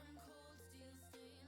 I'm cold, still staying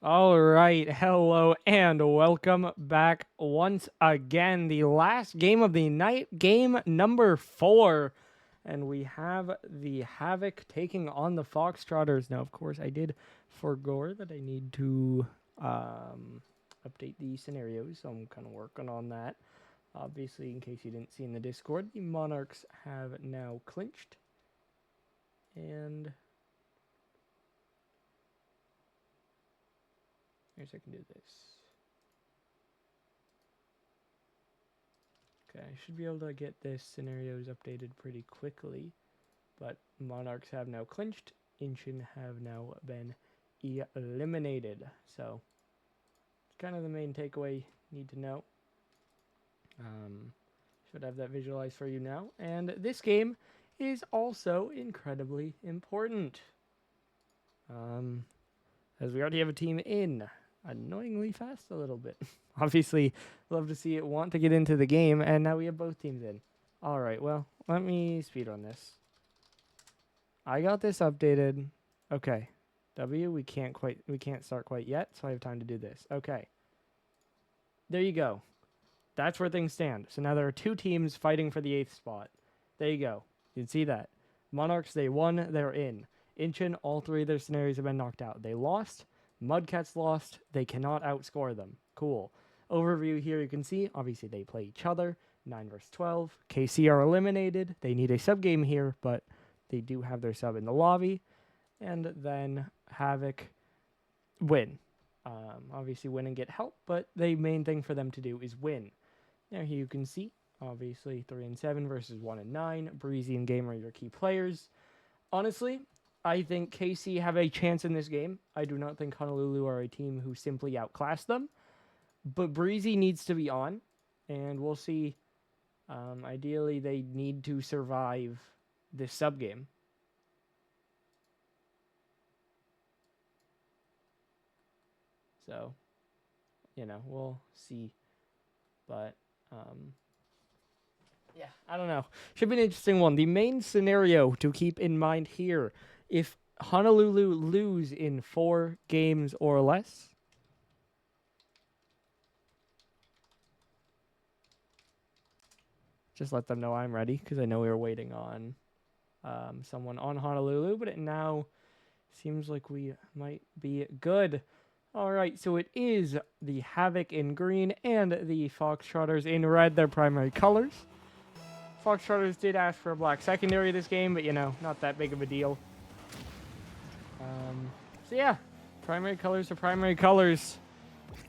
All right, hello and welcome back once again. The last game of the night, game number 4. And we have the Havoc taking on the Foxtrotters. Now, of course, I did forego that I need to update the scenarios, so I'm kind of working on that. Obviously, in case you didn't see in the Discord, the Monarchs have now clinched. And here's I can do this. Okay, I should be able to get this scenarios updated pretty quickly, but Monarchs have now clinched. Inchin have now been eliminated. So it's kind of the main takeaway you need to know. Should have that visualized for you now. And this game is also incredibly important. As we already have a team in. Annoyingly fast a little bit. Obviously, love to see it want to get into the game, and now we have both teams in. All right, well, let me speed on this. I got this updated. Okay. We can't start quite yet, so I have time to do this. Okay. There you go. That's where things stand. So now there are 2 teams fighting for the 8th spot. There you go. You can see that. Monarchs, they won, they're in. Inchin, all 3 of their scenarios have been knocked out. They lost. Mudcats lost. They cannot outscore them. Cool. Overview here you can see, obviously they play each other. 9 versus 12. KC are eliminated. They need a sub game here, but they do have their sub in the lobby. And then Havoc win. Obviously win and get help, but the main thing for them to do is win. Now here you can see, obviously 3 and 7 versus 1 and 9. Breezy and Gamer are your key players. Honestly, I think KC have a chance in this game. I do not think Honolulu are a team who simply outclass them. But Breezy needs to be on, and we'll see. Ideally, they need to survive this sub-game. So, we'll see. But, yeah, I don't know. Should be an interesting one. The main scenario to keep in mind here, if Honolulu lose in 4 games or less, just let them know I'm ready, because I know we were waiting on someone on Honolulu, but it now seems like we might be good. All right, so it is the Havoc in green and the Foxtrotters in red, their primary colors. Foxtrotters did ask for a black secondary this game, but, not that big of a deal. So, yeah, primary colors are primary colors.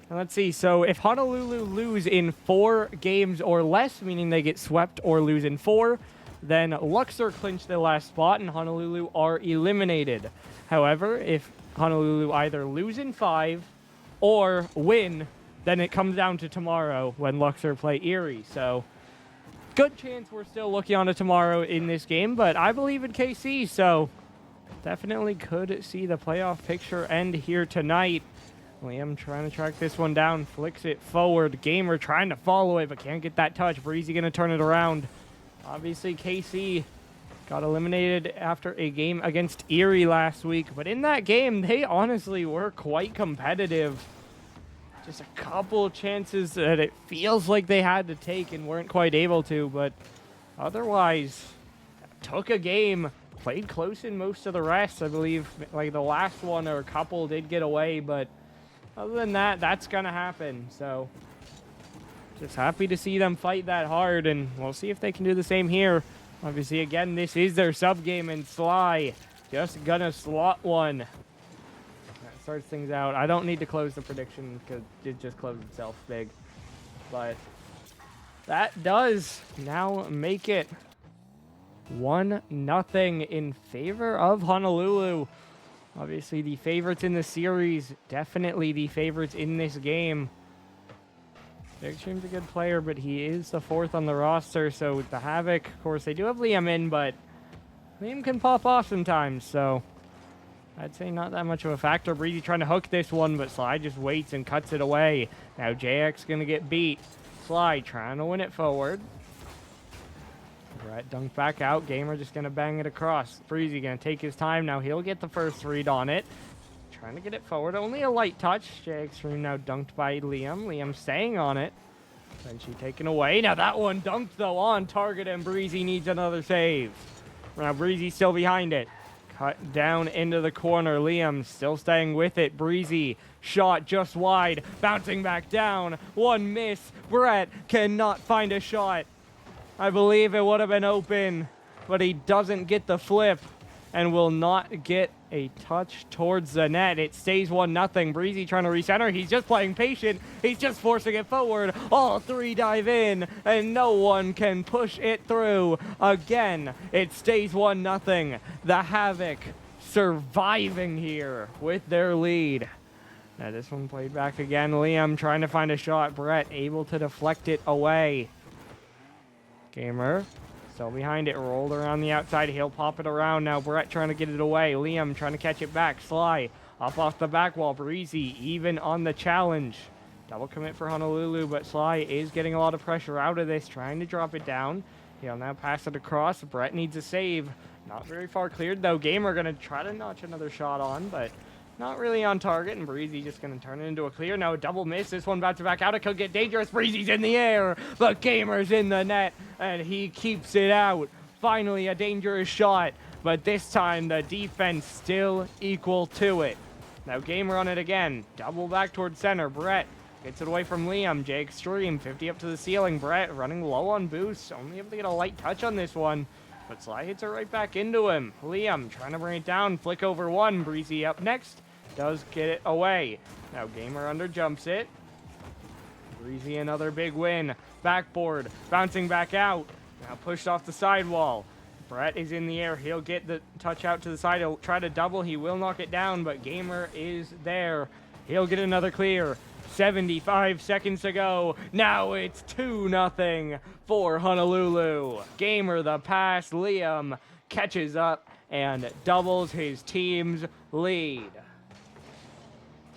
And let's see, so if Honolulu lose in 4 games or less, meaning they get swept or lose in 4, then Luxor clinch the last spot and Honolulu are eliminated. However, if Honolulu either lose in 5 or win, then it comes down to tomorrow when Luxor play Erie. So, good chance we're still looking on to tomorrow in this game, but I believe in KC, so definitely could see the playoff picture end here tonight. Liam trying to track this one down, flicks it forward. Gamer trying to follow it, but can't get that touch. Breezy going to turn it around. Obviously, KC got eliminated after a game against Erie last week, but in that game, they honestly were quite competitive. Just a couple chances that it feels like they had to take and weren't quite able to, but otherwise, took a game, played close in most of the rest. I believe like the last one or a couple did get away, but other than that, that's going to happen. So just happy to see them fight that hard, and we'll see if they can do the same here. Obviously, again, this is their sub-game, and Sly just going to slot one. That starts things out. I don't need to close the prediction because it just closed itself big. But that does now make it 1-0 in favor of Honolulu. Obviously, the favorites in the series, definitely the favorites in this game. Big Stream's a good player, but he is the 4th on the roster, so the Havoc, of course, they do have Liam in, but Liam can pop off sometimes, so I'd say not that much of a factor. Breezy trying to hook this one, but Sly just waits and cuts it away. Now JX going to get beat. Sly trying to win it forward. Brett dunked back out. Gamer just going to bang it across. Breezy going to take his time. Now he'll get the first read on it. trying to get it forward. Only a light touch. J-Extreme now dunked by Liam. Liam staying on it. Eventually taken away. Now that one dunked, though, on target, and Breezy needs another save. Now Breezy still behind it. Cut down into the corner. Liam still staying with it. Breezy, shot just wide. Bouncing back down. One miss. Brett cannot find a shot. I believe it would have been open, but he doesn't get the flip and will not get a touch towards the net. It stays 1-0. Breezy trying to recenter. He's just playing patient. He's just forcing it forward. All three dive in, and no one can push it through. Again, it stays 1-0. The Havoc surviving here with their lead. Now this one played back again. Liam trying to find a shot. Brett able to deflect it away. Gamer still behind it, rolled around the outside. He'll pop it around now. Brett trying to get it away. Liam trying to catch it back. Sly up off the back wall. Breezy even on the challenge. Double commit for Honolulu, but Sly is getting a lot of pressure out of this, trying to drop it down. He'll now pass it across. Brett needs a save. Not very far cleared, though. Gamer going to try to notch another shot on, but not really on target, and Breezy just going to turn it into a clear. No, double miss. This one about to back out. It could get dangerous. Breezy's in the air, but Gamer's in the net, and he keeps it out. Finally, a dangerous shot, but this time the defense still equal to it. Now Gamer on it again. Double back towards center. Brett gets it away from Liam. J-Extreme, 50 up to the ceiling. Brett running low on boost. Only able to get a light touch on this one, but Sly hits it right back into him. Liam trying to bring it down. Flick over one. Breezy up next. Does get it away. Now Gamer under jumps it. Breezy another big win. Backboard. Bouncing back out. Now pushed off the sidewall. Brett is in the air. He'll get the touch out to the side. He'll try to double. He will knock it down, but Gamer is there. He'll get another clear. 75 seconds to go. Now it's 2-0 for Honolulu. Gamer the pass. Liam catches up and doubles his team's lead.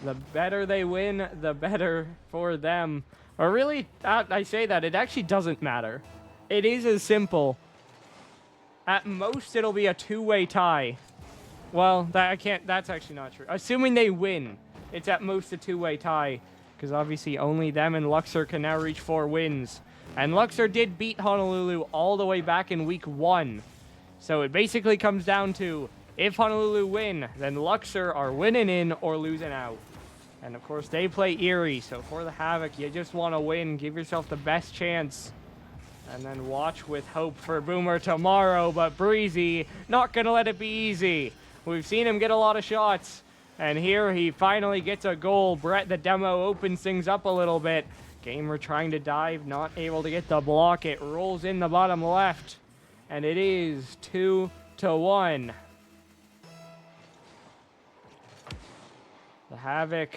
The better they win, the better for them. Or really, I say that, it actually doesn't matter. It is as simple. At most, it'll be a two-way tie. Well, that's actually not true. Assuming they win, it's at most a two-way tie. Because obviously only them and Luxor can now reach 4 wins. And Luxor did beat Honolulu all the way back in week 1. So it basically comes down to, if Honolulu win, then Luxor are winning in or losing out. And of course, they play Erie, so for the Havoc, you just want to win. Give yourself the best chance. And then watch with hope for Boomer tomorrow, but Breezy, not going to let it be easy. We've seen him get a lot of shots, and here he finally gets a goal. Brett, the demo, opens things up a little bit. Gamer trying to dive, not able to get the block. It rolls in the bottom left, and it is 2-1. The Havoc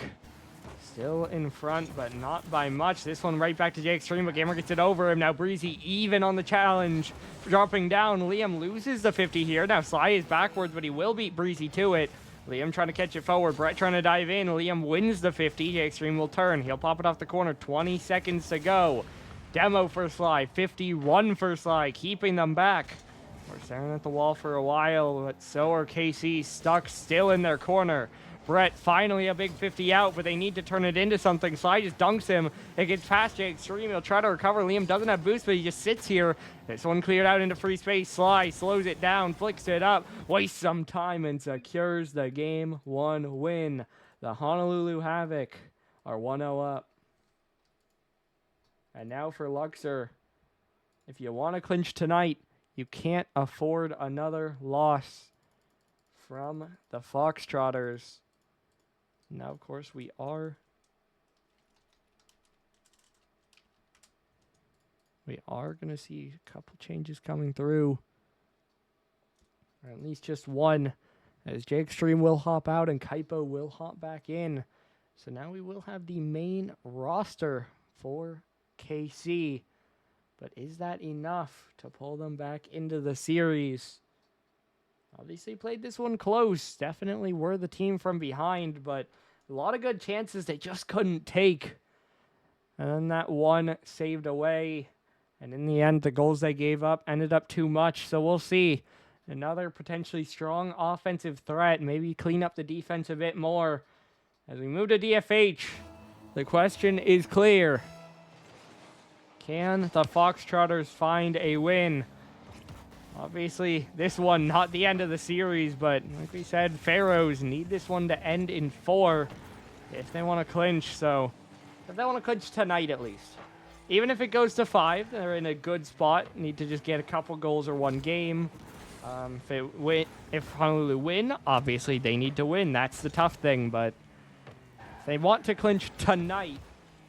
still in front, but not by much. This one right back to J-Extreme, but Gamer gets it over him. Now Breezy even on the challenge, dropping down. Liam loses the 50 here. Now Sly is backwards, but he will beat Breezy to it. Liam trying to catch it forward. Brett trying to dive in. Liam wins the 50. J-Extreme will turn. He'll pop it off the corner. 20 seconds to go. Demo for Sly. 51 for Sly, keeping them back. We're staring at the wall for a while, but so are KC, stuck still in their corner. Brett finally a big 50 out, but they need to turn it into something. Sly just dunks him. It gets past J-Extreme. He'll try to recover. Liam doesn't have boost, but he just sits here. This one cleared out into free space. Sly slows it down, flicks it up, wastes some time, and secures the game 1 win. The Honolulu Havoc are 1-0 up. And now for Luxor. If you want to clinch tonight, you can't afford another loss from the Foxtrotters. Now, of course, we are going to see a couple changes coming through. Or at least just one. As J-Extreme will hop out and Kaipo will hop back in. So now we will have the main roster for KC. But is that enough to pull them back into the series? Obviously played this one close. Definitely were the team from behind, but a lot of good chances they just couldn't take. And then that one saved away. And in the end, the goals they gave up ended up too much. So we'll see. Another potentially strong offensive threat. Maybe clean up the defense a bit more. As we move to DFH, the question is clear. Can the Foxtrotters find a win? Obviously, this one, not the end of the series, but like we said, Pharaohs need this one to end in 4 if they want to clinch. So, if they want to clinch tonight at least. Even if it goes to 5, they're in a good spot. Need to just get a couple goals or 1 game. If Honolulu win, obviously they need to win. That's the tough thing, but if they want to clinch tonight,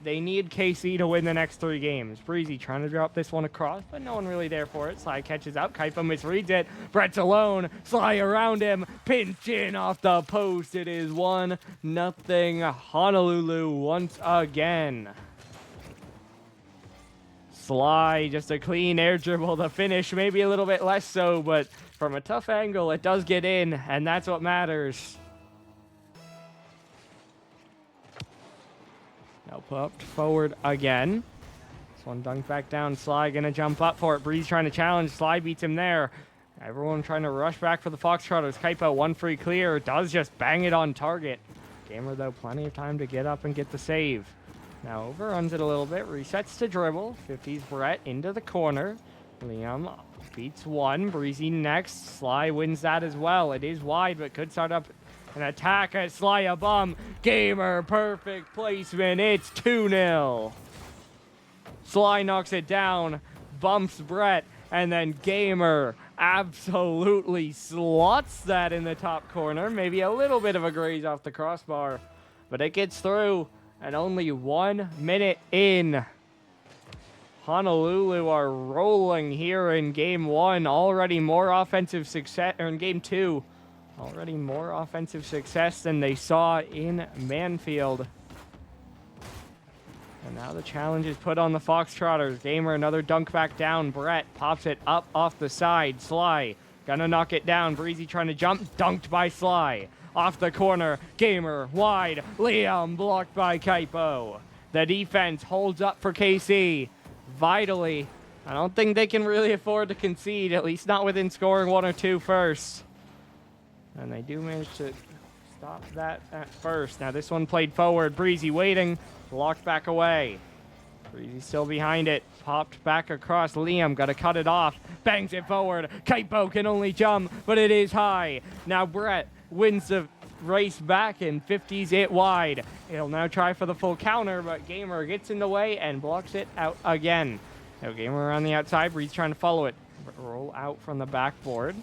they need KC to win the next 3 games. Breezy trying to drop this one across, but no one really there for it. Sly catches up. Kaipo misreads it. Brett's alone. Sly around him. Pinch in off the post. It is 1-0 Honolulu once again. Sly, just a clean air dribble to finish. Maybe a little bit less so, but from a tough angle, it does get in, and that's what matters. Now popped forward again. This one dunked back down. Sly gonna jump up for it. Breeze trying to challenge. Sly beats him there. Everyone trying to rush back for the Foxtrotters. Kaipo, 1 free clear. Does just bang it on target. Gamer, though, plenty of time to get up and get the save. Now overruns it a little bit. Resets to dribble. 50's Brett into the corner. Liam beats 1. Breezy next. Sly wins that as well. It is wide, but could start up an attack at Sly a bum. Gamer, perfect placement. It's 2-0. Sly knocks it down, bumps Brett, and then Gamer absolutely slots that in the top corner. Maybe a little bit of a graze off the crossbar, but it gets through, and only 1 minute in. Honolulu are rolling here in Game 1. Already more offensive success, or in Game 2. Already more offensive success than they saw in Manfield. And now the challenge is put on the Foxtrotters. Gamer, another dunk back down. Brett pops it up off the side. Sly gonna knock it down. Breezy trying to jump. Dunked by Sly. Off the corner. Gamer wide. Liam blocked by Kaipo. The defense holds up for KC. Vitally. I don't think they can really afford to concede. At least not within scoring 1 or 2 first. And they do manage to stop that at first. Now this one played forward. Breezy waiting. Blocked back away. Breezy still behind it. Popped back across. Liam got to cut it off. Bangs it forward. Kaipo can only jump, but it is high. Now Brett wins the race back and 50's it wide. He'll now try for the full counter, but Gamer gets in the way and blocks it out again. Now Gamer around the outside. Breezy trying to follow it. Roll out from the backboard.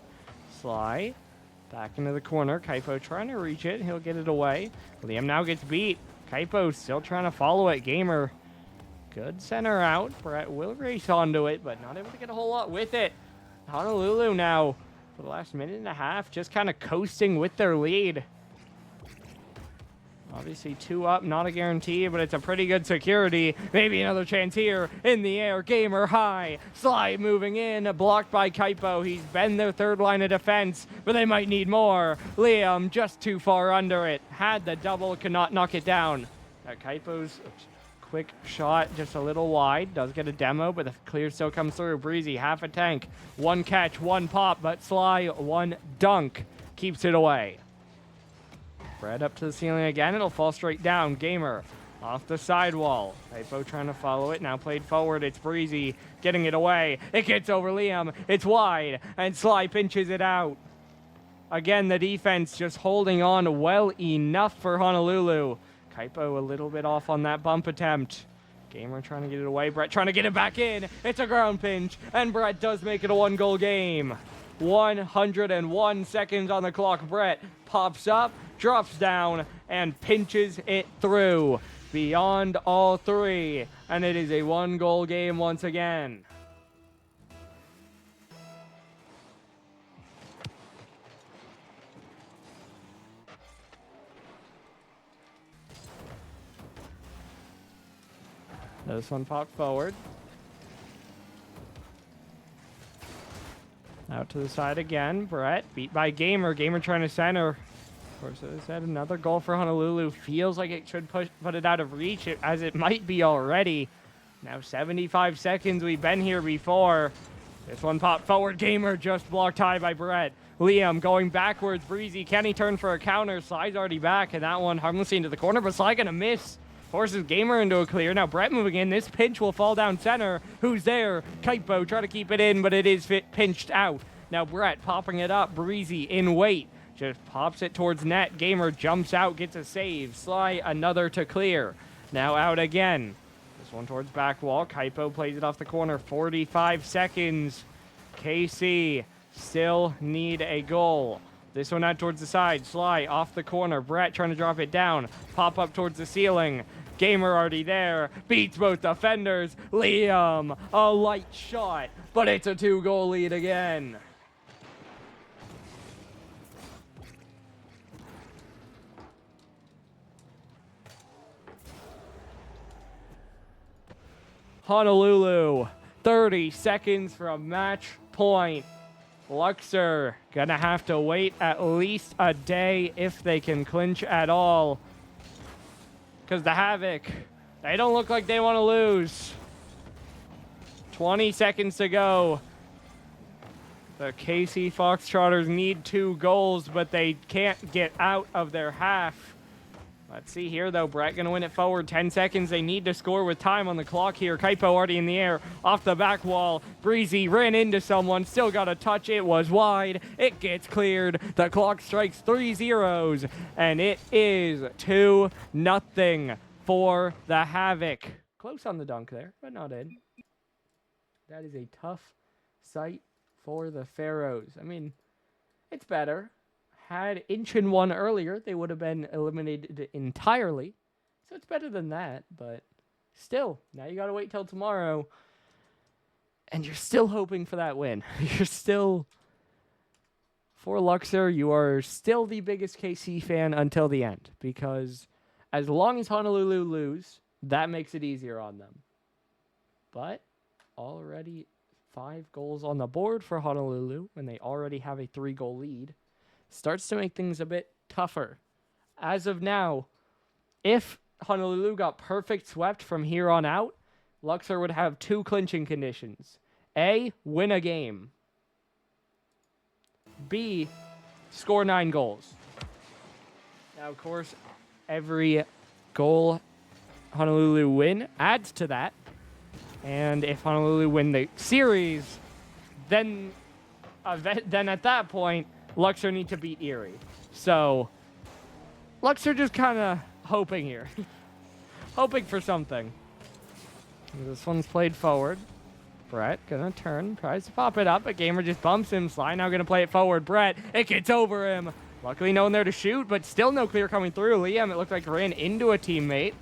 Sly. Back into the corner. Kaipo trying to reach it. He'll get it away. Liam now gets beat. Kaipo still trying to follow it. Gamer, good center out. Brett will race onto it, but not able to get a whole lot with it. Honolulu now, for the last minute and a half, just kind of coasting with their lead. Obviously 2 up, not a guarantee, but it's a pretty good security. Maybe another chance here. In the air, Gamer high. Sly moving in, blocked by Kaipo. He's been their 3rd line of defense, but they might need more. Liam just too far under it. Had the double, could not knock it down. Now Kaipo's quick shot, just a little wide. Does get a demo, but the clear still comes through. Breezy, half a tank. 1 catch, 1 pop, but Sly, 1 dunk. Keeps it away. Brett up to the ceiling again. It'll fall straight down. Gamer off the sidewall. Kaipo trying to follow it. Now played forward. It's Breezy getting it away. It gets over Liam. It's wide. And Sly pinches it out. Again, the defense just holding on well enough for Honolulu. Kaipo a little bit off on that bump attempt. Gamer trying to get it away. Brett trying to get it back in. It's a ground pinch. And Brett does make it a 1-goal game. 101 seconds on the clock. Brett pops up, drops down, and pinches it through beyond all 3. And it is a 1-goal game once again. This one popped forward. Out to the side again. Brett beat by Gamer. Gamer trying to center. Of course, as I said, another goal for Honolulu. Feels like it should put it out of reach, as it might be already. Now 75 seconds. We've been here before. This one popped forward. Gamer just blocked high by Brett. Liam going backwards. Breezy, can he turn for a counter? Sly's already back, and that one harmlessly into the corner, but Sly gonna miss. Forces Gamer into a clear. Now Brett moving in. This pinch will fall down center. Who's there? Kaipo try to keep it in, but it is pinched out. Now Brett popping it up. Breezy in wait. Just pops it towards net. Gamer jumps out, gets a save. Sly another to clear. Now out again. This one towards back wall. Kaipo plays it off the corner. 45 seconds. KC still need a goal. This one out towards the side. Sly off the corner. Brett trying to drop it down. Pop up towards the ceiling. Gamer already there. Beats both defenders. Liam, a light shot, but it's a 2-goal lead again. Honolulu, 30 seconds from match point. Luxor gonna have to wait at least a day if they can clinch at all. Because the Havoc, they don't look like they want to lose. 20 seconds to go. The KC Foxtrotters need 2 goals, but they can't get out of their half. Let's see here, though. Brett going to win it forward. 10 seconds. They need to score with time on the clock here. Kaipo already in the air. Off the back wall. Breezy ran into someone. Still got a touch. It was wide. It gets cleared. The clock strikes 3 zeros. And it is 2-0 for the Havoc. Close on the dunk there, but not in. That is a tough sight for the Pharaohs. I mean, it's better. Had Inchin won earlier, they would have been eliminated entirely. So it's better than that, but still, now you got to wait till tomorrow. And you're still hoping for that win. You're still, for Luxor, you are still the biggest KC fan until the end. Because as long as Honolulu lose, that makes it easier on them. But already 5 goals on the board for Honolulu when they already have a 3-goal lead. Starts to make things a bit tougher. As of now, if Honolulu got perfect swept from here on out, Luxor would have 2 clinching conditions. A, win a game. B, score 9 goals. Now, of course, every goal Honolulu win adds to that. And if Honolulu win the series, then at that point, Luxor need to beat Erie. So, Luxor just kind of hoping here. Hoping for something. This one's played forward. Brett gonna turn, tries to pop it up, but Gamer just bumps him. Sly now gonna play it forward. Brett, it gets over him. Luckily no one there to shoot, but still no clear coming through. Liam, it looked like ran into a teammate.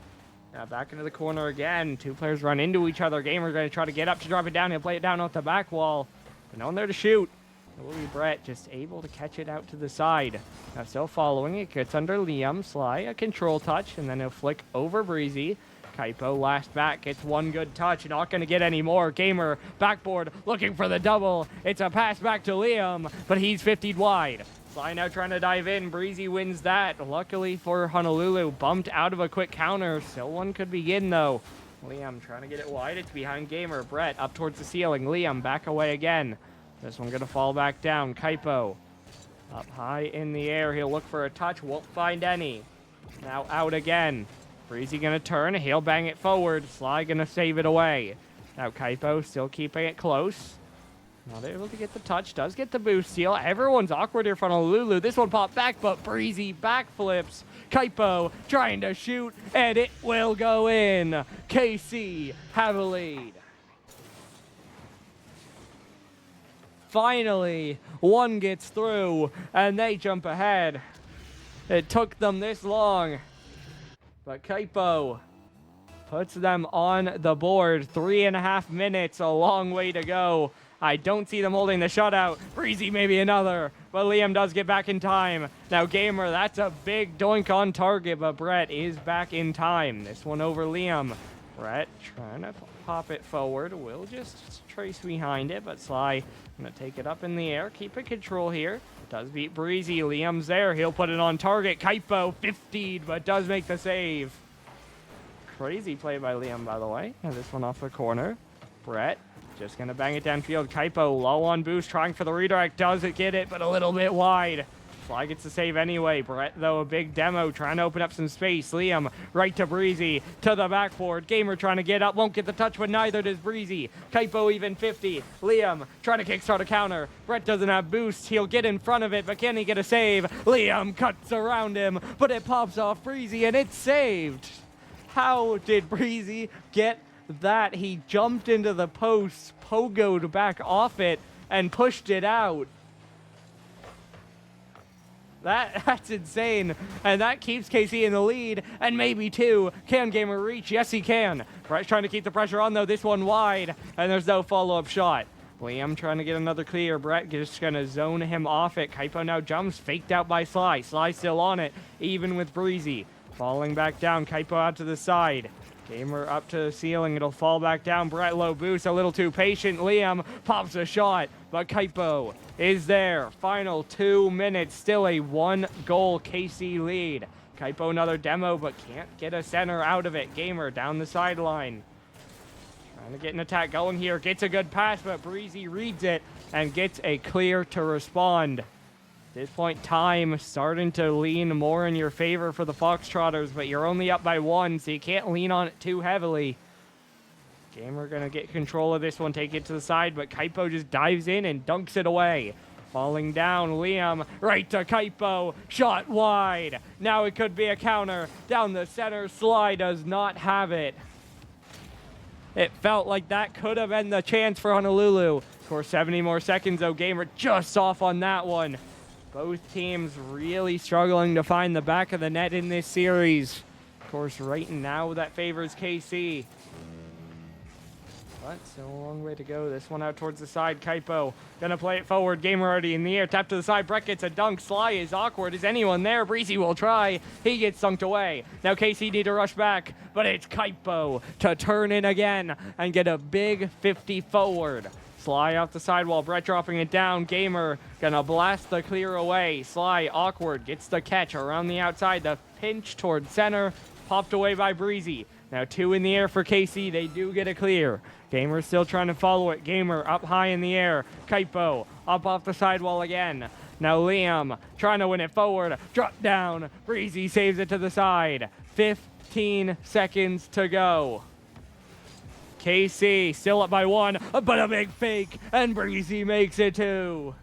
Now back into the corner again. 2 players run into each other. Gamer gonna try to get up to drop it down. He'll play it down off the back wall, but no one there to shoot. It will be Brett just able to catch it out to the side. Now still following. It gets under Liam. Sly, a control touch, and then he'll flick over Breezy. Kaipo last back, gets 1 good touch. Not going to get any more. Gamer, backboard, looking for the double. It's a pass back to Liam, but he's 50'd wide. Sly now trying to dive in. Breezy wins that. Luckily for Honolulu, bumped out of a quick counter. Still one could begin, though. Liam trying to get it wide. It's behind Gamer. Brett up towards the ceiling. Liam back away again. This one going to fall back down. Kaipo up high in the air. He'll look for a touch. Won't find any. Now out again. Breezy going to turn. He'll bang it forward. Sly going to save it away. Now Kaipo still keeping it close. Not able to get the touch. Does get the boost steal. Everyone's awkward here from Honolulu. This one popped back, but Breezy backflips. Kaipo trying to shoot, and it will go in. KC have a lead. Finally, one gets through, and they jump ahead. It took them this long, but Kaipo puts them on the board. 3.5 minutes, a long way to go. I don't see them holding the shutout. Breezy maybe another, but Liam does get back in time. Now Gamer, that's a big doink on target, but Brett is back in time. This one over Liam. Brett trying to pop it forward. Will just trace behind it, but Sly gonna take it up in the air. Keep it control here. Does beat Breezy. Liam's there. He'll put it on target. Kaipo 50'd, but does make the save. Crazy play by Liam, by the way. And this one off the corner. Brett Just going to bang it downfield. Kaipo low on boost, trying for the redirect. Doesn't get it, but a little bit wide. Sly gets the save anyway. Brett, though, a big demo, trying to open up some space. Liam, right to Breezy, to the backboard. Gamer trying to get up, won't get the touch, but neither does Breezy. Kaipo even 50. Liam trying to kickstart a counter. Brett doesn't have boost. He'll get in front of it, but can he get a save? Liam cuts around him, but it pops off Breezy, and it's saved. How did Breezy get that? He jumped into the post, pogoed back off it, and pushed it out. That's insane, and that keeps KC in the lead, and maybe two. Can Gamer reach? Yes, he can. Brett's trying to keep the pressure on, though. This one wide, and there's no follow-up shot. Liam trying to get another clear. Brett just going to zone him off it. Kaipo now jumps, faked out by Sly. Sly still on it, even with Breezy. Falling back down, Kaipo out to the side. Gamer up to the ceiling, it'll fall back down. Brett low boost, a little too patient. Liam pops a shot, but Kaipo is there. Final 2 minutes, still a 1-goal KC lead. Kaipo another demo, but can't get a center out of it. Gamer down the sideline. Trying to get an attack going here. Gets a good pass, but Breezy reads it and gets a clear to respond. At this point, time starting to lean more in your favor for the Foxtrotters, but you're only up by 1, so you can't lean on it too heavily. Gamer going to get control of this one, take it to the side, but Kaipo just dives in and dunks it away. Falling down, Liam, right to Kaipo, shot wide. Now it could be a counter. Down the center, Sly does not have it. It felt like that could have been the chance for Honolulu. Of course, 70 more seconds, though. Gamer just off on that one. Both teams really struggling to find the back of the net in this series. Of course, right now that favors KC. But still a long way to go. This one out towards the side. Kaipo gonna play it forward. Gamer already in the air. Tap to the side. Brett gets a dunk. Sly is awkward. Is anyone there? Breezy will try. He gets dunked away. Now KC need to rush back, but it's Kaipo to turn in again and get a big 50 forward. Sly off the sidewall, Brett dropping it down. Gamer gonna blast the clear away. Sly awkward, gets the catch around the outside. The pinch toward center, popped away by Breezy. Now 2 in the air for KC, they do get a clear. Gamer still trying to follow it. Gamer up high in the air. Kaipo up off the sidewall again. Now Liam trying to win it forward. Drop down, Breezy saves it to the side. 15 seconds to go. KC still up by 1, but a big fake, and Breezy makes it 2.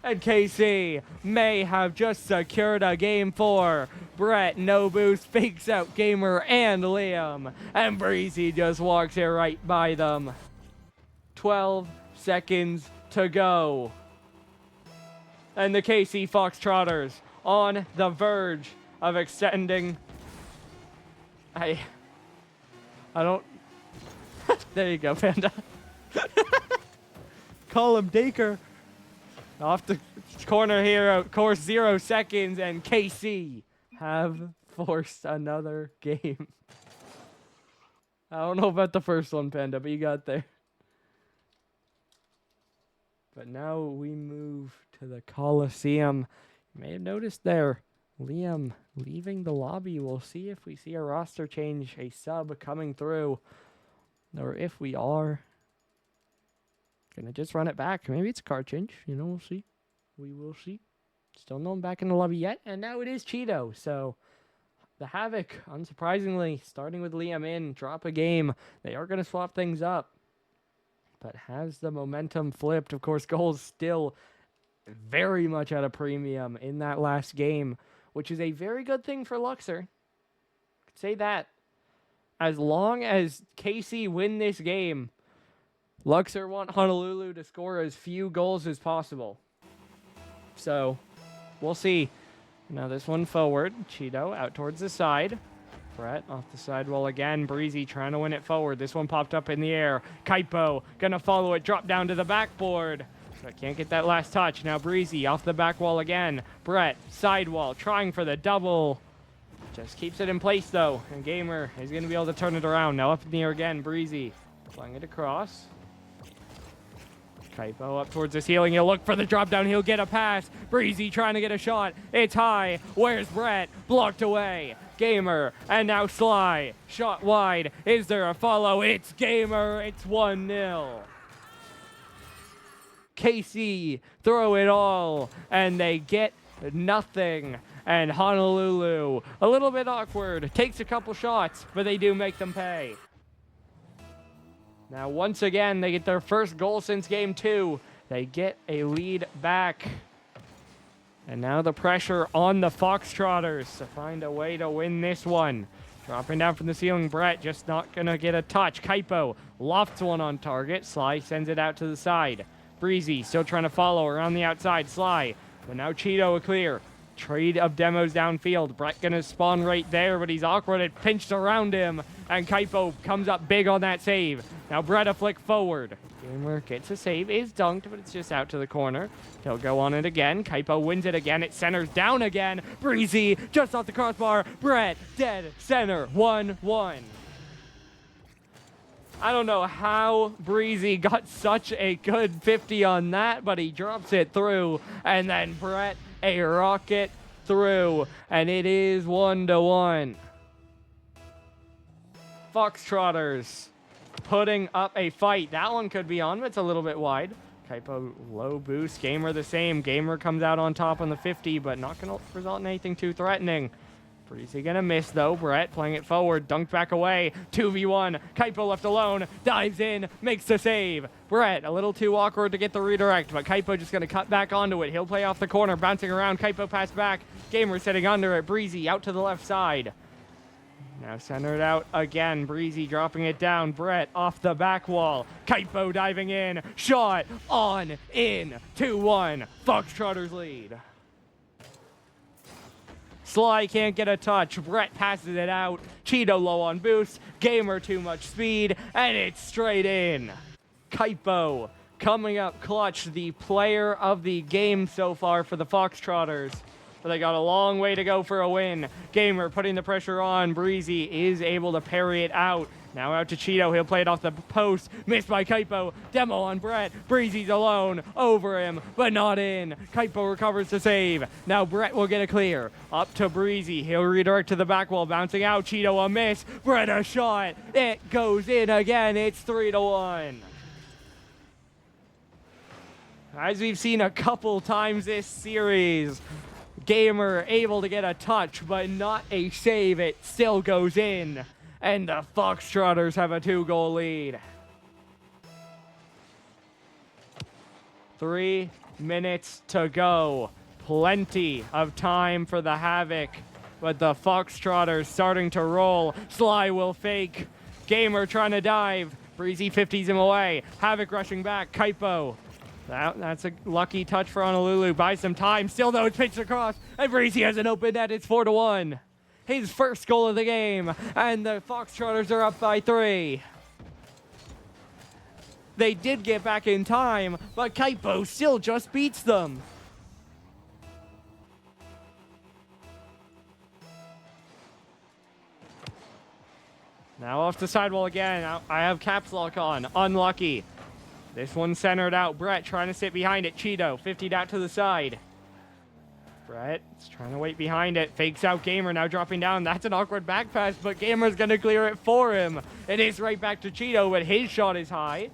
And KC may have just secured a game 4. Brett, no boost, fakes out Gamer and Liam, and Breezy just walks it right by them. 12 seconds to go. And the KC Foxtrotters on the verge of extending. I don't... There you go, Panda. Call him Daker. Off the corner here, of course, 0 seconds, and KC have forced another game. I don't know about the first one, Panda, but you got there. But now we move to the Coliseum. You may have noticed there, Liam leaving the lobby. We'll see if we see a roster change, a sub coming through. Or if we are gonna just run it back. Maybe it's a card change. You know, we'll see. We will see. Still no one back in the lobby yet. And now it is Cheeto. So the Havoc, unsurprisingly, starting with Liam in, drop a game. They are going to swap things up. But has the momentum flipped? Of course, goals still very much at a premium in that last game, which is a very good thing for Luxor. Could say that. As long as KC win this game, Luxor want Honolulu to score as few goals as possible. So, we'll see. Now this one forward. Cheeto out towards the side. Brett off the sidewall again. Breezy trying to win it forward. This one popped up in the air. Kaipo gonna follow it. Drop down to the backboard. But can't get that last touch. Now Breezy off the back wall again. Brett, sidewall, trying for the double. Just keeps it in place, though. And Gamer is going to be able to turn it around. Now up in the air again. Breezy playing it across. Kaipo up towards the ceiling. He'll look for the drop down. He'll get a pass. Breezy trying to get a shot. It's high. Where's Brett? Blocked away. Gamer. And now Sly. Shot wide. Is there a follow? It's Gamer. It's 1-0. KC throw it all, and they get nothing. And Honolulu, a little bit awkward, takes a couple shots, but they do make them pay. Now, once again, they get their first goal since game 2. They get a lead back. And now the pressure on the Foxtrotters to find a way to win this one. Dropping down from the ceiling, Brett just not going to get a touch. Kaipo lofts one on target. Sly sends it out to the side. Breezy still trying to follow around the outside. Sly, but now Cheeto a clear. Trade of demos downfield. Brett going to spawn right there, but he's awkward. It pinched around him, and Kaipo comes up big on that save. Now Brett a flick forward. Gamer gets a save, is dunked, but it's just out to the corner. He'll go on it again. Kaipo wins it again. It centers down again. Breezy just off the crossbar. Brett dead center. 1-1. I don't know how Breezy got such a good 50 on that, but he drops it through, and then Brett a rocket through, and it is 1-1. Foxtrotters putting up a fight. That one could be on, but it's a little bit wide. Kaipo low boost. Gamer the same. Gamer comes out on top on the 50, but not going to result in anything too threatening. Breezy going to miss, though. Brett playing it forward. Dunked back away. 2v1. Kaipo left alone. Dives in. Makes the save. Brett a little too awkward to get the redirect, but Kaipo just going to cut back onto it. He'll play off the corner. Bouncing around. Kaipo pass back. Gamer sitting under it. Breezy out to the left side. Now centered out again. Breezy dropping it down. Brett off the back wall. Kaipo diving in. Shot on in. 2-1. Foxtrotters lead. Sly can't get a touch. Brett passes it out. Cheeto low on boost. Gamer too much speed. And it's straight in. Kaipo coming up clutch. The player of the game so far for the Foxtrotters. But they got a long way to go for a win. Gamer putting the pressure on. Breezy is able to parry it out. Now out to Cheeto. He'll play it off the post. Missed by Kaipo. Demo on Brett. Breezy's alone. Over him, but not in. Kaipo recovers the save. Now Brett will get a clear. Up to Breezy. He'll redirect to the back wall. Bouncing out. Cheeto a miss. Brett a shot. It goes in again. It's 3-1. As we've seen a couple times this series, Gamer able to get a touch, but not a save. It still goes in. And the Foxtrotters have a 2-goal lead. 3 minutes to go. Plenty of time for the Havoc. But the Foxtrotters starting to roll. Sly will fake. Gamer trying to dive. Breezy 50s him away. Havoc rushing back. Kaipo. That's a lucky touch for Honolulu. Buys some time. Still, though, it's pitched across. And Breezy has an open net. It's 4-1. His first goal of the game. And the Foxtrotters are up by 3. They did get back in time, but Kaipo still just beats them. Now off the sidewall again. I have caps lock on. Unlucky. This one centered out. Brett trying to sit behind it. Cheeto 50'd out to the side. Brett's trying to wait behind it. Fakes out Gamer, now dropping down. That's an awkward back pass, but Gamer's going to clear it for him. It is right back to Cheeto, but his shot is high.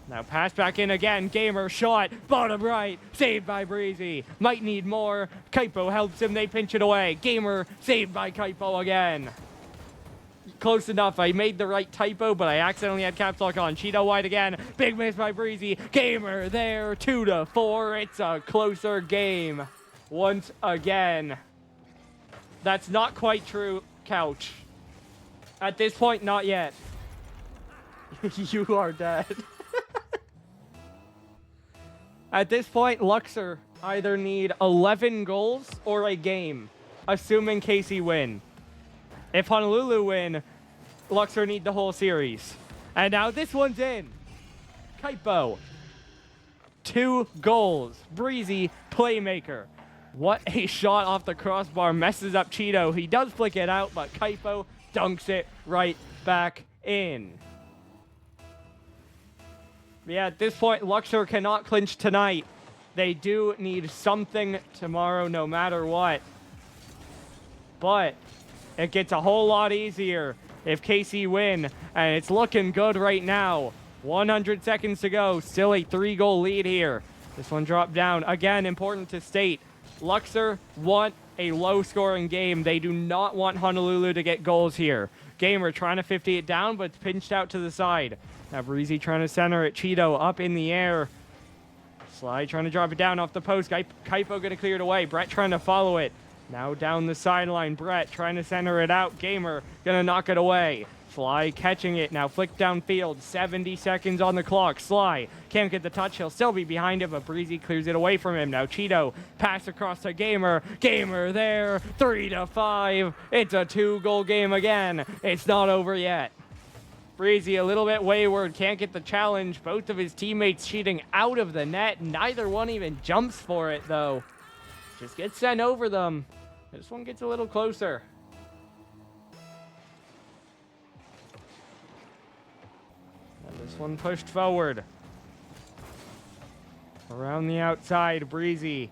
Now pass back in again. Gamer shot. Bottom right. Saved by Breezy. Might need more. Kaipo helps him. They pinch it away. Gamer saved by Kaipo again. Close enough. I made the right typo, but I accidentally had caps lock on. Cheeto wide again. Big miss by Breezy. Gamer there. 2-4. It's a closer game. Once again. That's not quite true, Couch. At this point, not yet. You are dead. At this point, Luxor either need 11 goals or a game, assuming KC win. If Honolulu win, Luxor need the whole series. And now this one's in. Kaipo. 2 goals. Breezy, playmaker. What a shot off the crossbar. Messes up Cheeto. He does flick it out, but Kaipo dunks it right back in. Yeah, at this point, Luxor cannot clinch tonight. They do need something tomorrow no matter what. But it gets a whole lot easier if KC win, and it's looking good right now. 100 seconds to go. Still a 3-goal lead here. This one dropped down. Again, important to state, Luxor want a low-scoring game. They do not want Honolulu to get goals here. Gamer trying to 50 it down, but it's pinched out to the side. Now Breezy trying to center it. Cheeto up in the air. Sly trying to drop it down off the post. Kaipo going to clear it away. Brett trying to follow it. Now down the sideline. Brett trying to center it out. Gamer going to knock it away. Sly catching it. Now flick downfield. 70 seconds on the clock. Sly can't get the touch. He'll still be behind it, but Breezy clears it away from him. Now Cheeto pass across to Gamer. Gamer there. 3-5. It's a 2-goal game again. It's not over yet. Breezy a little bit wayward, can't get the challenge. Both of his teammates cheating out of the net. Neither one even jumps for it, though. Just gets sent over them. This one gets a little closer. And this one pushed forward. Around the outside, Breezy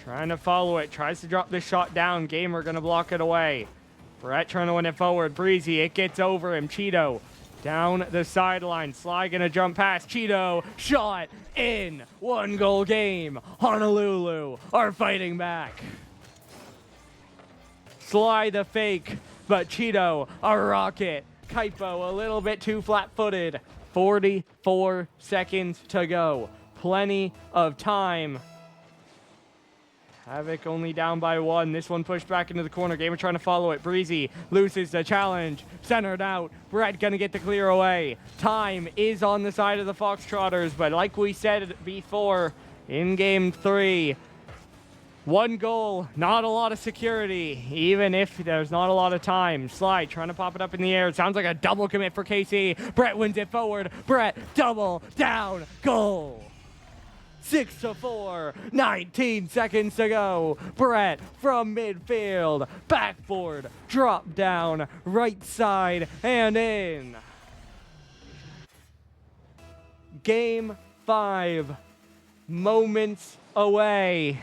trying to follow it. Tries to drop this shot down. Gamer going to block it away. Brett trying to win it forward. Breezy, it gets over him. Cheeto down the sideline. Sly gonna jump past. Cheeto, shot in. 1-goal game. Honolulu are fighting back. Sly the fake, but Cheeto a rocket. Kaipo a little bit too flat-footed. 44 seconds to go. Plenty of time. Havoc only down by 1. This one pushed back into the corner. Gamer trying to follow it. Breezy loses the challenge. Centered out. Brett gonna get the clear away. Time is on the side of the Foxtrotters, but like we said before, in game 3, 1 goal, not a lot of security, even if there's not a lot of time. Sly trying to pop it up in the air. It sounds like a double commit for KC. Brett wins it forward. Brett double down goal. 6-4, 19 seconds to go. Brett from midfield, backboard, drop down, right side, and in. Game 5, moments away.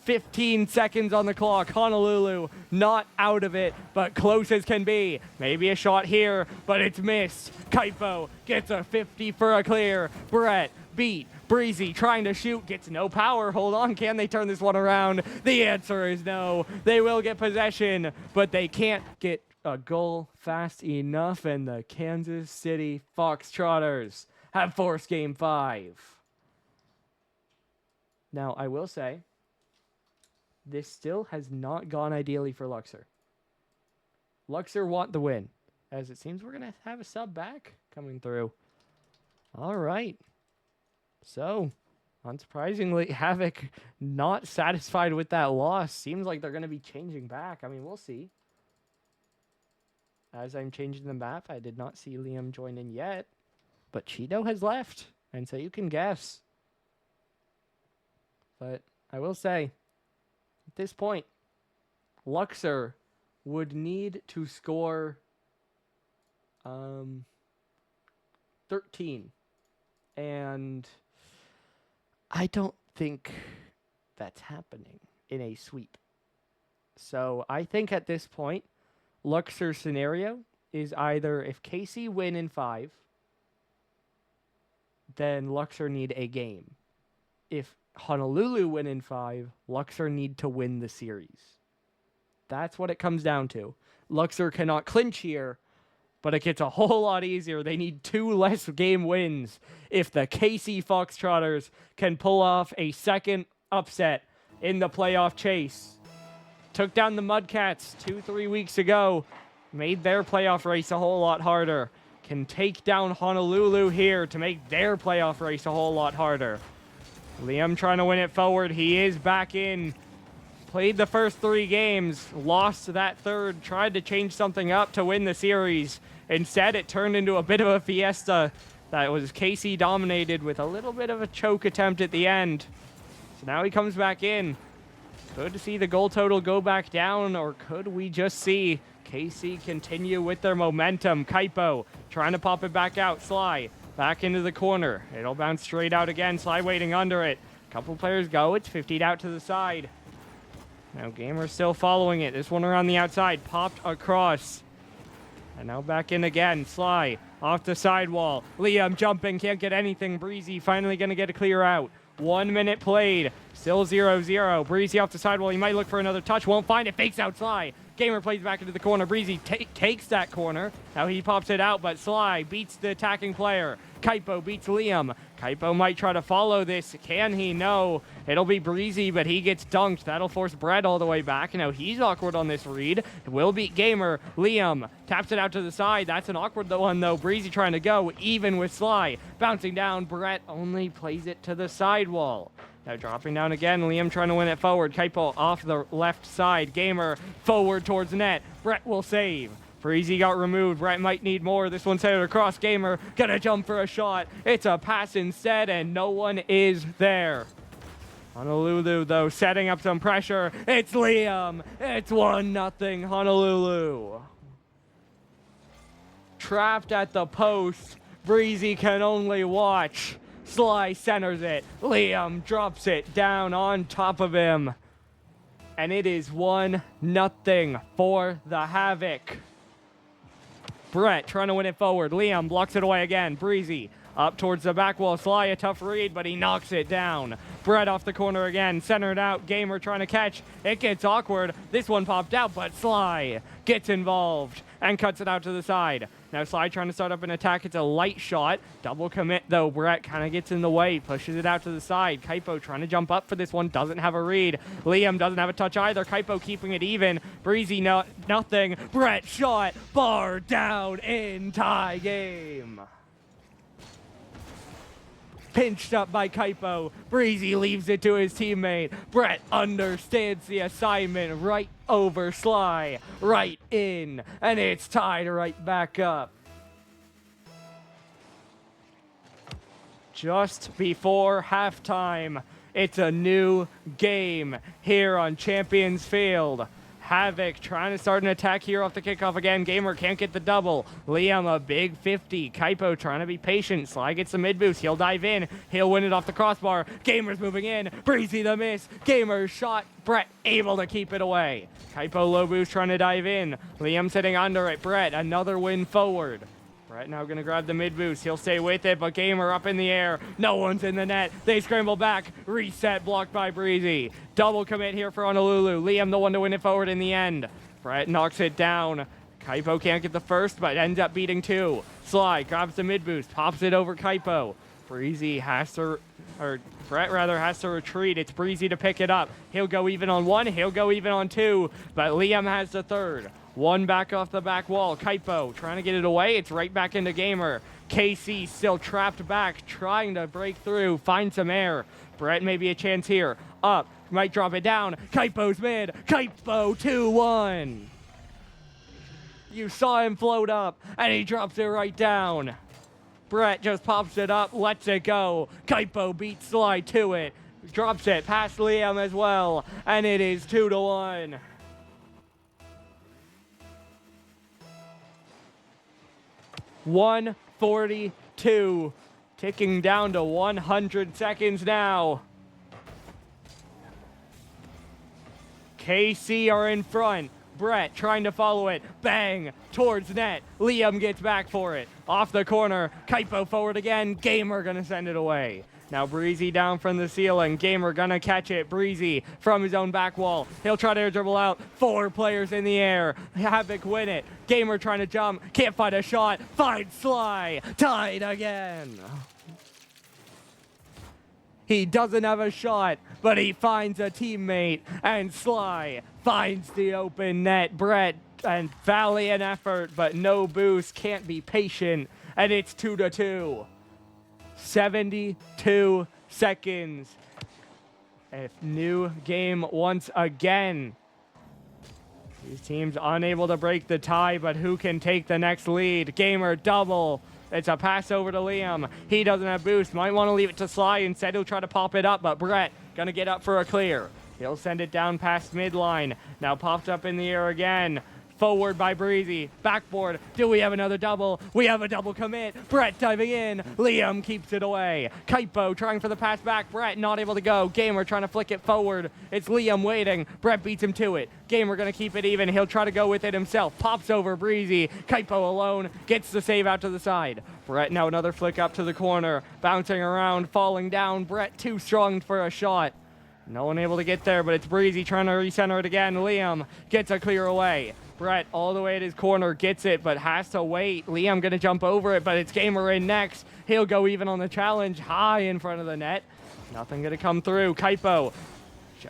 15 seconds on the clock. Honolulu not out of it, but close as can be. Maybe a shot here, but it's missed. Kaipo gets a 50 for a clear. Brett beat. Breezy trying to shoot, gets no power. Hold on, can they turn this one around? The answer is no. They will get possession, but they can't get a goal fast enough, and the Kansas City Foxtrotters have forced game 5. Now, I will say, this still has not gone ideally for Luxor. Luxor want the win, as it seems we're going to have a sub back coming through. All right. So, unsurprisingly, Havoc not satisfied with that loss. Seems like they're going to be changing back. I mean, we'll see. As I'm changing the map, I did not see Liam join in yet. But Cheeto has left, and so you can guess. But I will say, at this point, Luxor would need to score 13. And I don't think that's happening in a sweep. So I think at this point, Luxor's scenario is either if KC win in 5, then Luxor need a game. If Honolulu win in 5, Luxor need to win the series. That's what it comes down to. Luxor cannot clinch here, but it gets a whole lot easier. They need 2 less game wins if the KC Foxtrotters can pull off a second upset in the playoff chase. Took down the Mudcats 2-3 weeks ago. Made their playoff race a whole lot harder. Can take down Honolulu here to make their playoff race a whole lot harder. Liam trying to win it forward. He is back in. Played the first 3 games. Lost that third. Tried to change something up to win the series. Instead, it turned into a bit of a fiesta that was KC dominated with a little bit of a choke attempt at the end. So now he comes back in. Good to see the goal total go back down, or could we just see KC continue with their momentum? Kaipo trying to pop it back out. Sly back into the corner. It'll bounce straight out again. Sly waiting under it. Couple players go. It's 50'd out to the side. Now Gamer still following it. This one around the outside. Popped across. And now back in again. Sly off the sidewall. Liam jumping, can't get anything. Breezy finally going to get a clear out. 1 minute played. Still 0-0. Breezy off the sidewall. He might look for another touch. Won't find it. Fakes out Sly. Gamer plays back into the corner. Breezy takes that corner. Now he pops it out, but Sly beats the attacking player. Kaipo beats Liam. Kaipo might try to follow this. Can he? No. It'll be Breezy, but he gets dunked. That'll force Brett all the way back. Now he's awkward on this read. Will beat Gamer. Liam taps it out to the side. That's an awkward one, though. Breezy trying to go, even with Sly. Bouncing down. Brett only plays it to the sidewall. Now dropping down again. Liam trying to win it forward. Kaipo off the left side. Gamer forward towards net. Brett will save. Breezy got removed. Brett might need more. This one's headed across. Gamer gonna jump for a shot. It's a pass instead, and no one is there. Honolulu, though, setting up some pressure. It's Liam. It's 1-0 Honolulu. Trapped at the post. Breezy can only watch. Sly centers it. Liam drops it down on top of him. And it is 1-0 for the Havoc. Brett trying to win it forward. Liam blocks it away again. Breezy up towards the back wall. Sly a tough read, but he knocks it down. Brett off the corner again. Centered out. Gamer trying to catch. It gets awkward. This one popped out, but Sly gets involved and cuts it out to the side. Now Sly trying to start up an attack. It's a light shot. Double commit, though. Brett kind of gets in the way. Pushes it out to the side. Kaipo trying to jump up for this one. Doesn't have a read. Liam doesn't have a touch either. Kaipo keeping it even. Breezy nothing. Brett shot. Bar down in tie game. Pinched up by Kaipo. Breezy leaves it to his teammate. Brett understands the assignment. Right over Sly. Right in. And it's tied right back up. Just before halftime, it's a new game here on Champions Field. Havoc trying to start an attack here off the kickoff again. Gamer can't get the double. Liam a big 50. Kaipo trying to be patient. Sly gets the mid boost. He'll dive in. He'll win it off the crossbar. Gamer's moving in. Breezy the miss. Gamer's shot. Brett able to keep it away. Kaipo low boost trying to dive in. Liam sitting under it. Brett another win forward. Brett now gonna grab the mid boost. He'll stay with it, but Gamer up in the air. No one's in the net. They scramble back. Reset blocked by Breezy. Double commit here for Honolulu. Liam the one to win it forward in the end. Brett knocks it down. Kaipo can't get the first, but ends up beating two. Sly grabs the mid boost, pops it over Kaipo. Breezy has to, or Brett rather has to retreat. It's Breezy to pick it up. He'll go even on one. He'll go even on two, but Liam has the third. One back off the back wall. Kaipo trying to get it away. It's right back into Gamer. KC still trapped back, trying to break through, find some air. Brett maybe a chance here. Up, might drop it down. Kaipo's mid. Kaipo 2-1. You saw him float up, and he drops it right down. Brett just pops it up, lets it go. Kaipo beats Sly to it. Drops it past Liam as well, and it is 2-1. 1:42, ticking down to 100 seconds now. KC are in front. Brett trying to follow it. Bang! Towards net. Liam gets back for it. Off the corner. Kaipo forward again. Gamer gonna send it away. Now Breezy down from the ceiling. Gamer gonna catch it. Breezy from his own back wall. He'll try to air dribble out. 4 players in the air. Havoc win it. Gamer trying to jump. Can't find a shot. Finds Sly. Tied again. He doesn't have a shot, but he finds a teammate. And Sly finds the open net. Brett and valiant effort, but no boost. Can't be patient. And it's 2-2. 72 seconds. A new game once again. These teams unable to break the tie, but who can take the next lead? Gamer double. It's a pass over to Liam. He doesn't have boost. Might want to leave it to Sly. Instead, he'll try to pop it up, but Brett gonna get up for a clear. He'll send it down past midline. Now popped up in the air again. forward by Breezy. Backboard. Do we have another double? We have a double commit. Brett diving in. Liam keeps it away. Kaipo trying for the pass back. Brett not able to go. Gamer trying to flick it forward. It's Liam waiting. Brett beats him to it. Gamer going to keep it even. He'll try to go with it himself. Pops over Breezy. Kaipo alone. Gets the save out to the side. Brett now another flick up to the corner. Bouncing around. Falling down. Brett too strong for a shot. No one able to get there, but it's Breezy trying to recenter it again. Liam gets a clear away. Brett all the way at his corner, gets it, but has to wait. Liam going to jump over it, but it's Gamer in next. He'll go even on the challenge, high in front of the net. Nothing going to come through. Kaipo,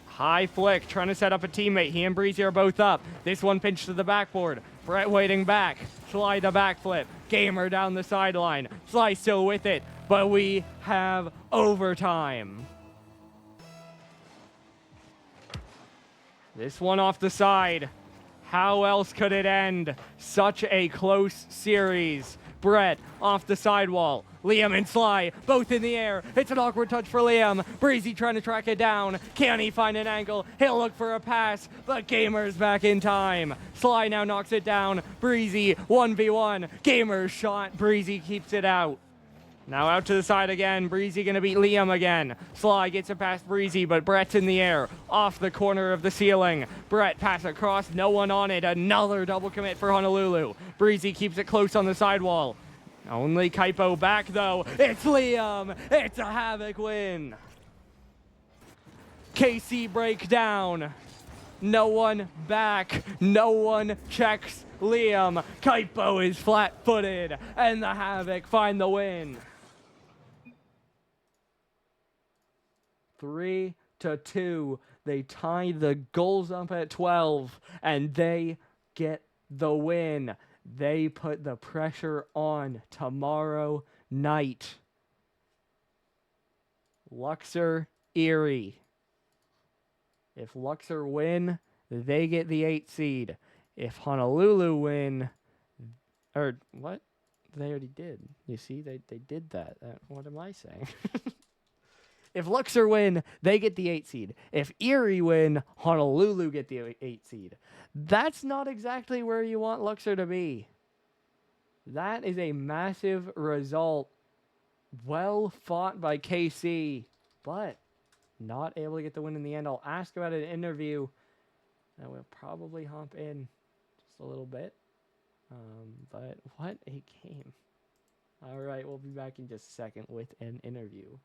high flick, trying to set up a teammate. He and Breezy are both up. This one pinched to the backboard. Brett waiting back. Slide the backflip. Gamer down the sideline. Sly still with it, but we have overtime. This one off the side. How else could it end? Such a close series. Brett off the sidewall. Liam and Sly both in the air. It's an awkward touch for Liam. Breezy trying to track it down. Can he find an angle? He'll look for a pass, but Gamer's back in time. Sly now knocks it down. Breezy 1v1. Gamer's shot. Breezy keeps it out. Now out to the side again. Breezy going to beat Liam again. Sly gets it past Breezy, but Brett's in the air. Off the corner of the ceiling. Brett pass across. No one on it. Another double commit for Honolulu. Breezy keeps it close on the sidewall. Only Kaipo back, though. It's Liam. It's a Havoc win. KC breakdown. No one back. No one checks Liam. Kaipo is flat-footed, and the Havoc find the win. 3-2. They tie the goals up at 12, and they get the win. They put the pressure on tomorrow night. Luxor, Erie. If Luxor win, they get the 8th seed. If Honolulu win, or what? They already did. You see, they did that. What am I saying? If Luxor win, they get the 8th seed. If Erie win, Honolulu get the 8th seed. That's not exactly where you want Luxor to be. That is a massive result. Well fought by KC, but not able to get the win in the end. I'll ask about it in an interview, and we'll probably hop in just a little bit. But what a game. All right, we'll be back in just a second with an interview.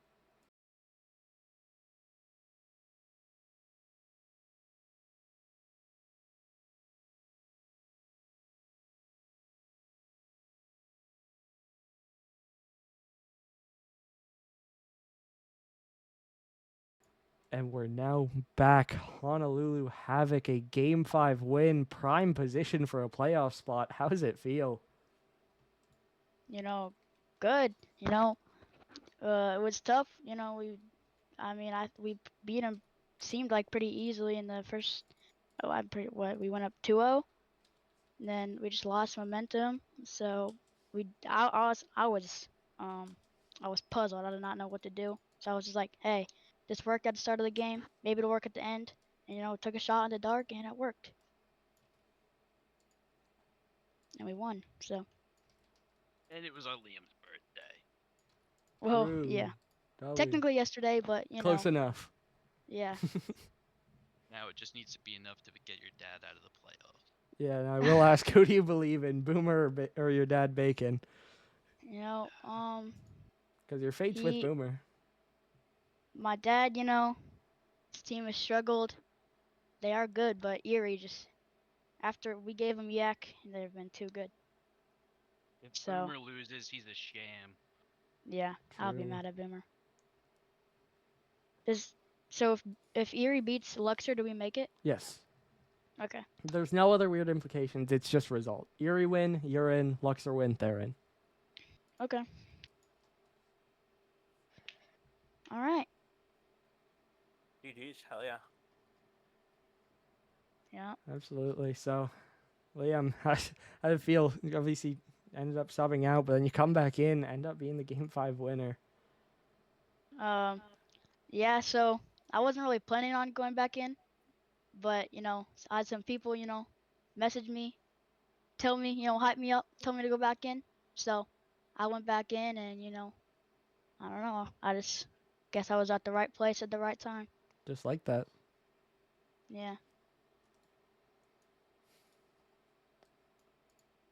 And we're now back. Honolulu Havoc, a Game 5 win, prime position for a playoff spot. How does it feel? Good. It was tough. We beat them, seemed like pretty easily in the first. We went up 2-0, and then we just lost momentum. So I was puzzled. I did not know what to do. So I was just like, hey, this worked at the start of the game. Maybe it'll work at the end. And took a shot in the dark, and it worked. And we won. So. And it was on Liam's birthday. Well, True. yeah. Dolly. Technically yesterday, but Close enough. Yeah. Now it just needs to be enough to get your dad out of the playoffs. Yeah, and I will ask, who do you believe in, Boomer or your dad Bacon? Because your fate's with Boomer. My dad, his team has struggled. They are good, but Erie just, after we gave them Yak, they've been too good. If Boomer loses, he's a sham. Yeah, True. I'll be mad at Boomer. So if Erie beats Luxor, do we make it? Yes. Okay. There's no other weird implications. It's just result. Erie win, you're in. Luxor win, they're in. Okay. All right. GG's, hell yeah. Yeah. Absolutely. So, Liam, how did it feel? You obviously ended up subbing out, but then you come back in, end up being the Game 5 winner. Yeah, so I wasn't really planning on going back in, but, I had some people, message me tell me, hype me up, tell me to go back in. So I went back in, and I don't know. I just guess I was at the right place at the right time. Just like that. Yeah.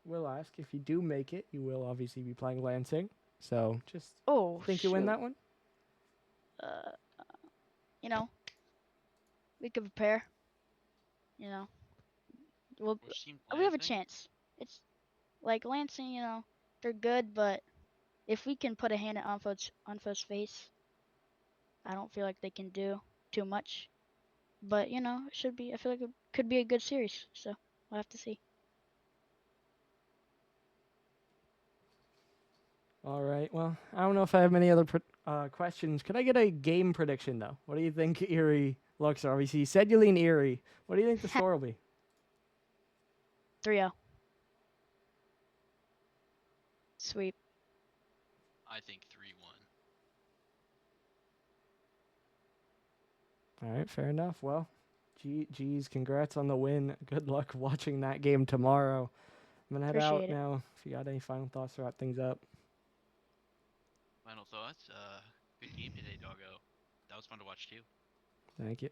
Will ask if you do make it, you will obviously be playing Lansing. So just Oh, think you win that one? Uh, you know, we could prepare. You know, we'll, Which team we have a Lansing? chance. It's like Lansing, they're good, but if we can put a hand at Unfo's face, I don't feel like they can do too much. But it should be. I feel like it could be a good series. So we'll have to see. All right. Well, I don't know if I have many other questions. Could I get a game prediction, though? What do you think Erie looks? Obviously, you said you lean Erie. What do you think the score will be? 3-0. Sweep. I think 3-1. All right, fair enough. Well, geez, congrats on the win. Good luck watching that game tomorrow. I'm going to head out Appreciate it. now. If you got any final thoughts to wrap things up. Final thoughts? Good game today, doggo. That was fun to watch too. Thank you.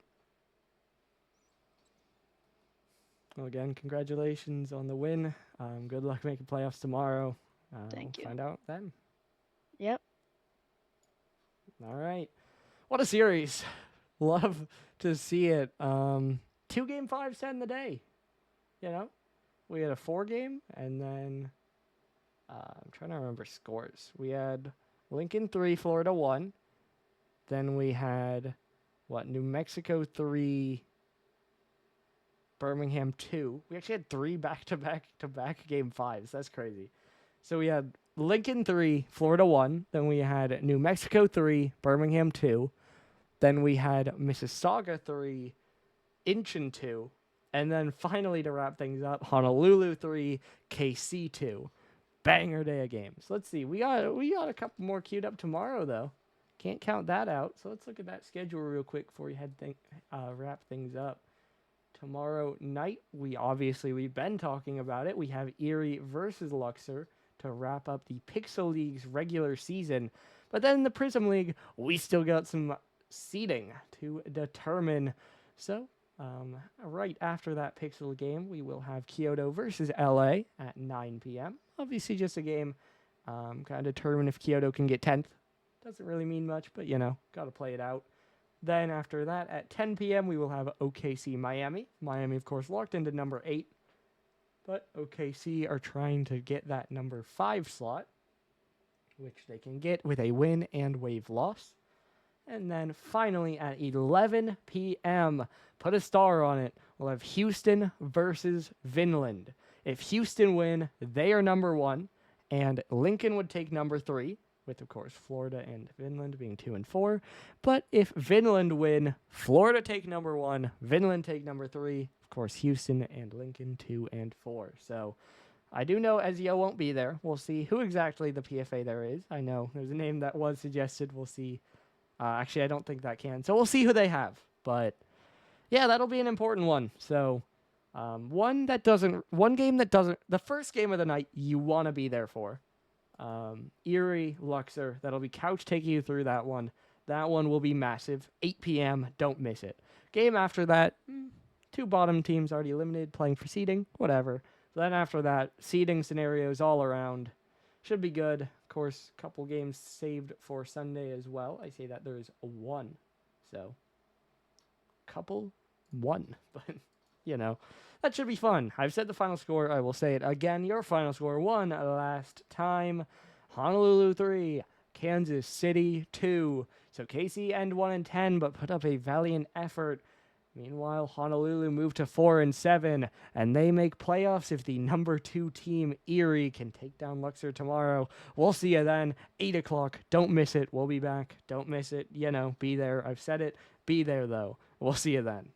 Well, again, congratulations on the win. Good luck making playoffs tomorrow. Thank We'll you. find out then. Yep. All right. What a series. Love to see it. 2 game 5s to end the day. We had a 4-game, and then I'm trying to remember scores. We had Lincoln 3, Florida 1. Then we had, New Mexico 3, Birmingham 2. We actually had 3 back-to-back game 5s. That's crazy. So we had Lincoln 3, Florida 1. Then we had New Mexico 3, Birmingham 2. Then we had Mississauga 3, Incheon 2. And then finally, to wrap things up, Honolulu 3, KC 2. Banger day of games. Let's see. We got a couple more queued up tomorrow, though. Can't count that out. So let's look at that schedule real quick before we wrap things up. Tomorrow night, we've been talking about it. We have Erie versus Luxor to wrap up the Pixel League's regular season. But then in the Prism League, we still got some seeding to determine. So, right after that Pixel game, we will have Kyoto versus LA at 9 p.m. Obviously, just a game. Kind of determine if Kyoto can get 10th. Doesn't really mean much, but got to play it out. Then after that, at 10 p.m., we will have OKC Miami. Miami, of course, locked into number 8. But OKC are trying to get that number 5 slot, which they can get with a win and wave loss. And then finally at 11 p.m., put a star on it, we'll have Houston versus Vinland. If Houston win, they are number 1, and Lincoln would take number 3, with, of course, Florida and Vinland being 2 and 4. But if Vinland win, Florida take number 1, Vinland take number 3, of course, Houston and Lincoln 2 and 4. So I do know Ezio won't be there. We'll see who exactly the PFA there is. I know there's a name that was suggested. We'll see. Actually, I don't think that can. So we'll see who they have. But yeah, that'll be an important one. So the first game of the night you want to be there for. Erie, Luxor, that'll be couch taking you through that one. That one will be massive. 8 p.m., don't miss it. Game after that, 2 bottom teams already eliminated, playing for seeding, whatever. Then after that, seeding scenarios all around. Should be good. Of course, a couple games saved for Sunday as well. I say that there's 1. So, couple 1. But, that should be fun. I've said the final score. I will say it again. Your final score, 1 last time. Honolulu 3, Kansas City 2. So KC end 1-10, but put up a valiant effort. Meanwhile, Honolulu moved to 4-7, and they make playoffs if the number 2 team, Erie, can take down Luxor tomorrow. We'll see you then, 8 o'clock. Don't miss it. We'll be back. Don't miss it. Be there. I've said it. Be there, though. We'll see you then.